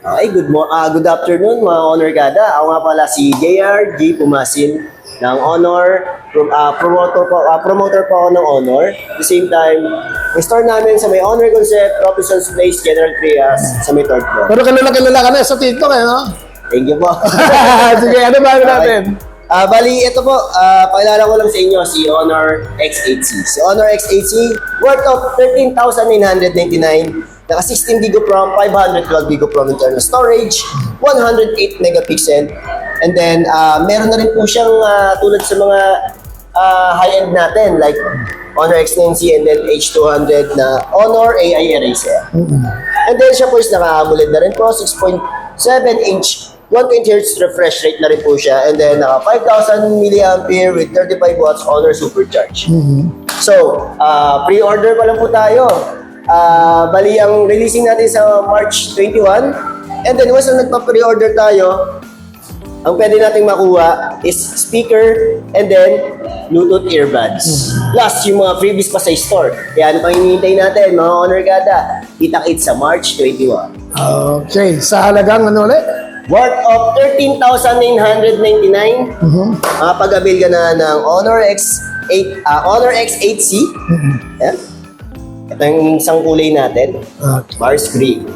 Good afternoon mga Honor Kada. Ako nga pala si JR G. Pumasin ng Honor. Promoter po ako ng Honor. At the same time, yung store namin sa may Honor Concept, Robinson's Place, General Trias, sa may third floor. Pero kilala ka na sa TikTok eh, no? Thank you po. Sige, ano ba natin? Bali, ito po, pakilala ko lang sa inyo si Honor X8C. Si Honor X8C, worth of 13,999. Naka 16 GB RAM, 512 GB RAM internal storage, 108 megapixel. And then, meron na rin po siyang tulad sa mga high-end natin, like Honor X9C and then H200 na Honor AI Eraser. And then, siya po is naka-AMOLED na rin po, 6.7-inch 120Hz refresh rate na rin po siya. And then, 5,000 mAh with 35 watts Honor Supercharge. So, pre-order pa lang po tayo. Bali, ang releasing natin sa March 21. And then, once na nagpa-pre-order tayo, ang pwede nating makuha is speaker and then Bluetooth earbuds. Plus, yung mga freebies pa sa store. Kaya ano pang hinihintay natin, mga Honor Kada? Kita-kits sa March 21. Okay, sa halagang ano ulit? Worth of 13,999. Makapag-avail ka na ng Honor X8C. Yan. Ito yung isang kulay natin. Okay. Mars Green.